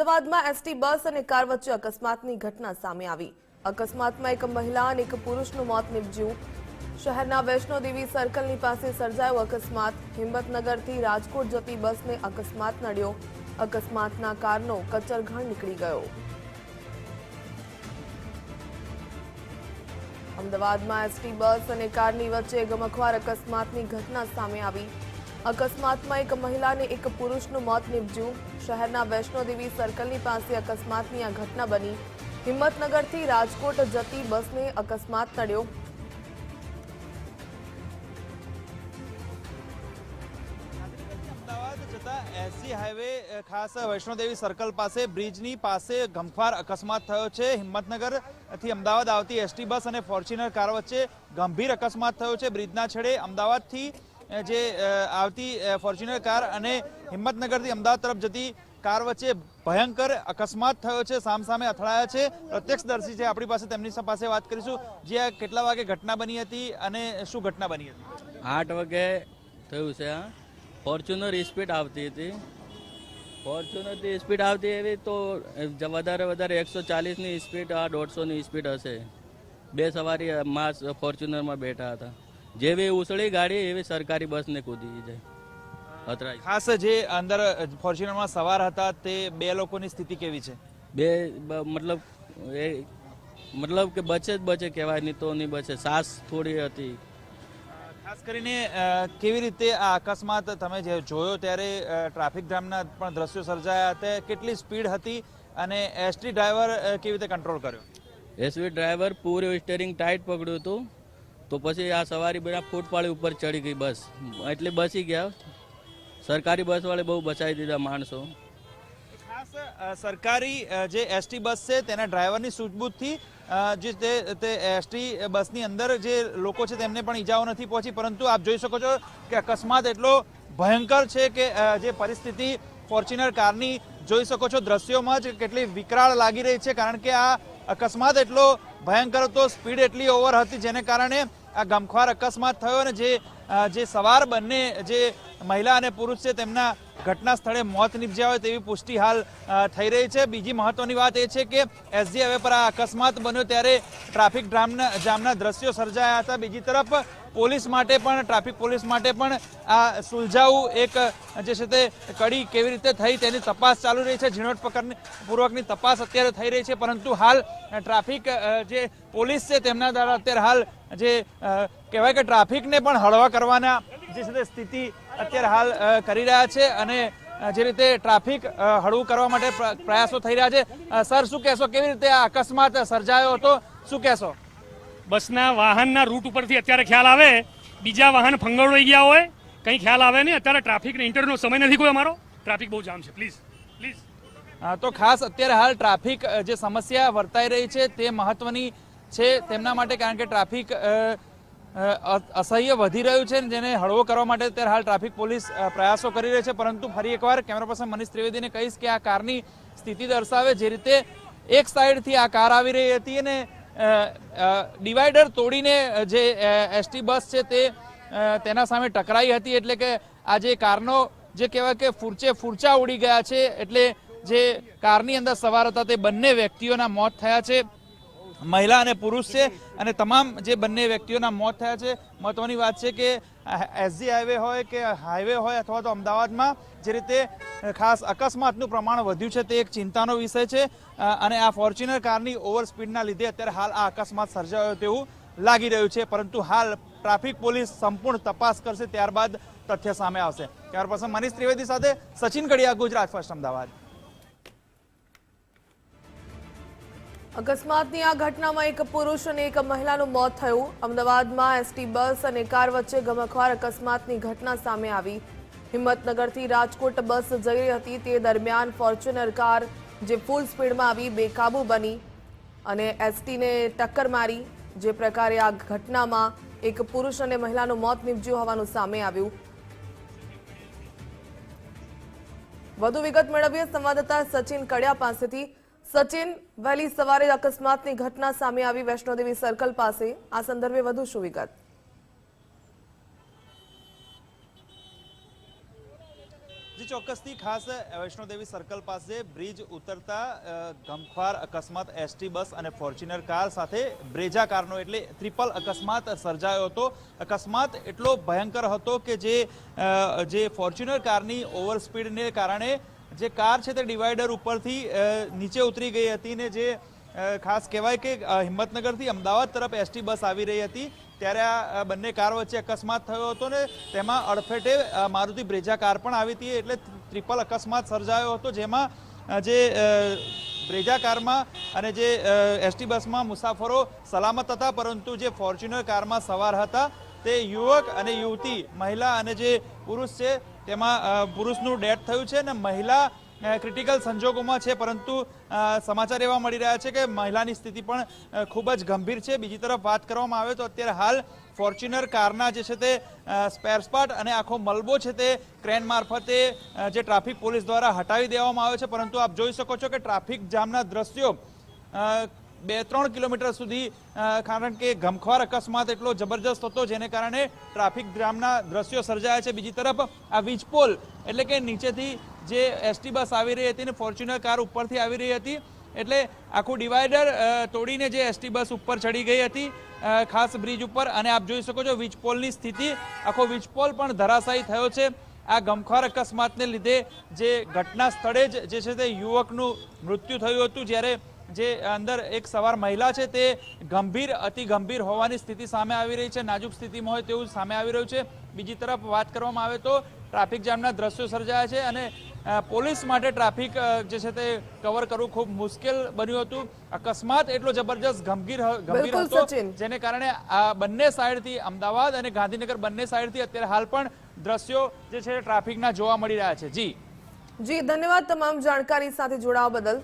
અમદાવાદમાં ST bus અને car વચ્ચે અકસ્માતની ઘટના સામે આવી। અકસ્માતમાં એક મહિલા અને એક પુરુષનું મોત નીપજ્યું। શહેરના વૈષ્ણોદેવી સર્કલની પાસે સર્જાયો અકસ્માત। હિંમતનગરથી રાજકોટ જતી બસને અકસ્માત નડ્યો। અકસ્માતના કારનો કચરઘાણ નીકળી ગયો। અમદાવાદમાં એસટી બસ અને કારની વચ્ચે ગમખ્વાર અકસ્માતની ઘટના સામે આવી। અકસ્માતમાં એક મહિલા અને એક પુરુષનું મોત નીપજ્યું। શહેરના વૈષ્ણોદેવી સર્કલની પાસે અકસ્માતની આ ઘટના બની। હિંમતનગરથી રાજકોટ જતી બસને અકસ્માત નડ્યો। અમદાવાદ જતા એસજી હાઈવે ખાસ વૈષ્ણોદેવી સર્કલ પાસે બ્રિજની પાસે ગમખ્વાર અકસ્માત થયો છે। હિંમતનગરથી અમદાવાદ આવતી એસટી બસ અને ફોર્ચ્યુનર કાર વચ્ચે ગંભીર અકસ્માત થયો છે। બ્રિજના છેડે અમદાવાદથી જે આવતી ફોર્ચ્યુનર કાર અને હિંમતનગરથી અમદાવાદ તરફ જતી કાર વચ્ચે ભયંકર અકસ્માત થયો છે। સામસામે અથડાયા છે। પ્રત્યક્ષદર્શી છે આપણી પાસે, તેમની પાસે વાત કરીશું। જે કેટલા વાગે ઘટના બની હતી અને શું ઘટના બની હતી? 8 વાગે થયું છે। ફોર્ચ્યુનર સ્પીડ આવતી હતી। ફોર્ચ્યુનરથી સ્પીડ આવતી એવી તો વધારે 140ની સ્પીડ, 150ની સ્પીડ હશે। બે સવારી માસ ફોર્ચ્યુનરમાં બેઠા હતા। જેવી ઉછળી ગાડી એવી સરકારી બસને કૂદી જાય, અથડાઈ। ખાસ જે અંદર ફોર્ચ્યુનરમાં સવાર હતા તે બે લોકોની સ્થિતિ કેવી છે? બે મતલબ કે બચે જ બચે કહેવાય, નહીં તો નહીં બચે। સાસ થોડી હતી। ખાસ કરીને કેવી રીતે આ અકસ્માત તમે જે જોયો ત્યારે ટ્રાફિક જામના પણ દ્રશ્યો સર્જાયા હતા? કેટલી સ્પીડ હતી અને એસટી ડ્રાઈવર કેવી રીતે કંટ્રોલ કર્યો? એસવી ડ્રાઈવર પૂરું સ્ટેરિંગ ટાઈટ પકડ્યું હતું, તો પછી આ સવારી બધા ફૂટપાળી ઉપર ચડી ગઈ બસ, એટલે બચી ગયા। સરકારી બસ વાળે બહુ બચાવી દીધા માણસો। ખાસ સરકારી જે એસટી બસ છે તેના ડ્રાઈવરની સૂઝબૂછથી જે તે એસટી બસની અંદર જે લોકો છે તેમને પણ ઈજાઓ નથી પહોંચી, પરંતુ આપ જોઈ શકો છો કે અકસ્માત એટલો ભયંકર છે કે જે પરિસ્થિતિ ફોર્ચ્યુનર કારની જોઈ શકો છો દ્રશ્યોમાં જ કેટલી વિકરાળ લાગી રહી છે, કારણ કે આ અકસ્માત એટલો ભયંકર હતો, સ્પીડ એટલી ઓવર હતી જેને કારણે આ ગમખ્વાર અકસ્માત થયો। અને જે સવાર બંને જે મહિલા અને પુરુષ છે તેમના ઘટના સ્થળે મોત નીપજ્યા હોય તેવી પુષ્ટિ હાલ થઈ રહી છે। બીજી મહત્વની વાત એ છે કે એસજી હાઈવે પર આ અકસ્માત બન્યો ત્યારે ટ્રાફિક જામના દ્રશ્યો સર્જાયા હતા। બીજી તરફ પોલીસ માટે પણ, ટ્રાફિક પોલીસ માટે પણ આ સુલઝાવું એક જે છે તે કડી કેવી રીતે થઈ તેની તપાસ ચાલુ રહી છે। ઝીણવટપૂર્વકની તપાસ અત્યારે થઈ રહી છે, પરંતુ હાલ ટ્રાફિક જે પોલીસ છે તેમના દ્વારા અત્યારે હાલ જે કહેવાય કે ટ્રાફિકને પણ હળવા કરવાના જે છે તે સ્થિતિ અત્યારે હાલ કરી રહ્યા છે અને જે રીતે ટ્રાફિક હળવું કરવા માટે પ્રયાસો થઈ રહ્યા છે। સર, શું કહેશો, કેવી રીતે આ અકસ્માત સર્જાયો હતો, શું કહેશો? બસના વાહનના રૂટ ઉપરથી અત્યારે ખ્યાલ આવે, બીજા વાહન ફંગોળાઈ ગયા હોય, કંઈ ખ્યાલ આવે નહીં। અત્યારે ટ્રાફિકને ઇન્ટરનો સમય નથી કોઈ અમારો, ટ્રાફિક બહુ જામ છે। પ્લીઝ પ્લીઝ તો ખાસ અત્યારે હાલ ટ્રાફિક જે સમસ્યા વર્તાઈ રહી છે તે મહત્વની છે તેમના માટે, કારણ કે ટ્રાફિક અસહ્ય વધી રહ્યું છે, જેને હળવો કરવા માટે અત્યારે હાલ ટ્રાફિક પોલીસ પ્રયાસો કરી રહી છે। પરંતુ ફરી એકવાર કેમેરા પર્સન મનીષ ત્રિવેદીને કહીશ કે આ કારની સ્થિતિ દર્શાવે જે રીતે એક સાઈડથી આ કાર આવી રહી હતી અને ડિવાઈડર તોડીને જે એસટી બસ છે તે તેના સામે ટકરાઈ હતી, એટલે કે આ જે કારનો જે કહેવાય કે ફૂરચા ઉડી ગયા છે। એટલે જે કારની અંદર સવાર હતા તે બંને વ્યક્તિઓના મોત થયા છે, મહિલા અને પુરુષ છે, અને તમામ જે બંને વ્યક્તિઓના મોત થયા છે। મહત્વની વાત છે કે એસજી હાઈવે હોય કે હાઈવે હોય અથવા તો અમદાવાદમાં જે રીતે ખાસ અકસ્માતનું પ્રમાણ વધ્યું છે તે એક ચિંતાનો વિષય છે અને આ ફોર્ચ્યુનર કારની ઓવર સ્પીડના લીધે અત્યારે હાલ આ અકસ્માત સર્જાયો તેવું લાગી રહ્યું છે, પરંતુ હાલ ટ્રાફિક પોલીસ સંપૂર્ણ તપાસ કરશે, ત્યારબાદ તથ્ય સામે આવશે। કેમેરા પર્સન મનીષ ત્રિવેદી સાથે સચિન કડિયા, ગુજરાત ફર્સ્ટ, અમદાવાદ। અકસ્માતની આ ઘટનામાં એક પુરુષ અને એક મહિલાનું મોત થયું। અમદાવાદમાં એસટી બસ અને કાર વચ્ચે ગમખ્વાર અકસ્માતની ઘટના સામે આવી। હિંમતનગરથી રાજકોટ બસ જઈ રહી હતી તે દરમિયાન ફોર્ચ્યુનર કાર જે ફૂલ સ્પીડમાં આવી બેકાબુ બની અને એસટીને ટક્કર મારી। જે પ્રકારે આ ઘટનામાં એક પુરુષ અને મહિલાનું મોત નીપજ્યું હોવાનું સામે આવ્યું। વધુ વિગત મેળવીએ સંવાદદાતા સચિન કડિયા પાસેથી। સચિન, વહેલી સવારે અકસ્માતની ઘટના સામે આવી વૈષ્ણોદેવી સર્કલ પાસે, આ સંદર્ભે વધુ શું વિગત? ચોક્કસથી ખાસ વૈષ્ણોદેવી સર્કલ પાસે બ્રિજ ઉતરતા ગમખ્વાર અકસ્માત એસટી બસ અને ફોર્ચ્યુનર કાર સાથે બ્રેઝા કારનો એટલે ટ્રિપલ અકસ્માત સર્જાયો હતો. અકસ્માત એટલો ભયંકર હતો કે જે ફોર્ચ્યુનર કારની ઓવર સ્પીડને કારણે જે કાર છે તે ડિવાઈડર ઉપરથી નીચે ઉતરી ગઈ હતી ને જે ખાસ કહેવાય કે હિંમતનગરથી અમદાવાદ તરફ એસટી બસ આવી રહી હતી ત્યારે આ બંને કાર વચ્ચે અકસ્માત થયો હતો ને તેમાં અડફેટે મારુતિ બ્રેઝા કાર પણ આવી હતી એટલે ટ્રિપલ અકસ્માત સર્જાયો હતો જેમાં જે બ્રેઝા કારમાં અને જે એસટી બસમાં મુસાફરો સલામત હતા પરંતુ જે ફોર્ચ્યુનર કારમાં સવાર હતા તે યુવક અને યુવતી મહિલા અને જે પુરુષ છે તેમાં પુરુષનું ડેથ થયું છે અને મહિલા ક્રિટિકલ સંજોગોમાં છે પરંતુ સમાચાર એવા મળી રહ્યા છે કે મહિલાની સ્થિતિ પણ ખૂબ જ ગંભીર છે. બીજી તરફ વાત કરવામાં આવે તો અત્યારે હાલ ફોર્ચ્યુનર કારના જે છે તે સ્પેર્સ પાર્ટ અને આખો મલબો છે તે ક્રેન મારફતે જે ટ્રાફિક પોલીસ દ્વારા હટાવી દેવામાં આવ્યો છે પરંતુ આપ જોઈ શકો છો કે ટ્રાફિક જામના દ્રશ્યો 2-3 કિલોમીટર સુધી કારણ કે ગમખ્વાર અકસ્માત એટલો જબરજસ્ત હતો જેને કારણે ટ્રાફિક જામના દ્રશ્યો સર્જાયા છે. બીજી તરફ આ વીજપોલ એટલે કે નીચેથી જે એસટી બસ આવી રહી હતી ને ફોર્ચ્યુનર કાર ઉપરથી આવી રહી હતી એટલે આખું ડિવાઈડર તોડીને જે એસટી બસ ઉપર ચડી ગઈ હતી ખાસ બ્રિજ ઉપર અને આપ જોઈ શકો છો વીજપોલની સ્થિતિ આખો વીજપોલ પણ ધરાશાયી થયો છે. આ ગમખ્વાર અકસ્માતને લીધે જે ઘટના સ્થળે જ જે છે તે યુવકનું મૃત્યુ થયું હતું જ્યારે જે અંદર એક સવાર મહિલા છે તે ગંભીર અતિ ગંભીર હોવાની સ્થિતિ સામે આવી રહી છે, નાજુક સ્થિતિમાં હોય તેવું સામે આવી રહ્યું છે. બીજી તરફ વાત કરવામાં આવે તો ટ્રાફિક જામના દ્રશ્યો સર્જાયા છે અને પોલીસ માટે ટ્રાફિક જે છે તે કવર કરવું ખૂબ મુશ્કેલ બન્યું હતું. અકસ્માત એટલો જબરજસ્ત ગંભીર હતો જેને કારણે આ બંને સાઈડથી અમદાવાદ અને ગાંધીનગર બંને સાઈડથી અત્યારે હાલ પણ દ્રશ્યો જે છે ટ્રાફિકના જોવા મળી રહ્યા છે. જી ધન્યવાદ તમામ જાણકારી સાથે જોડાવા બદલ.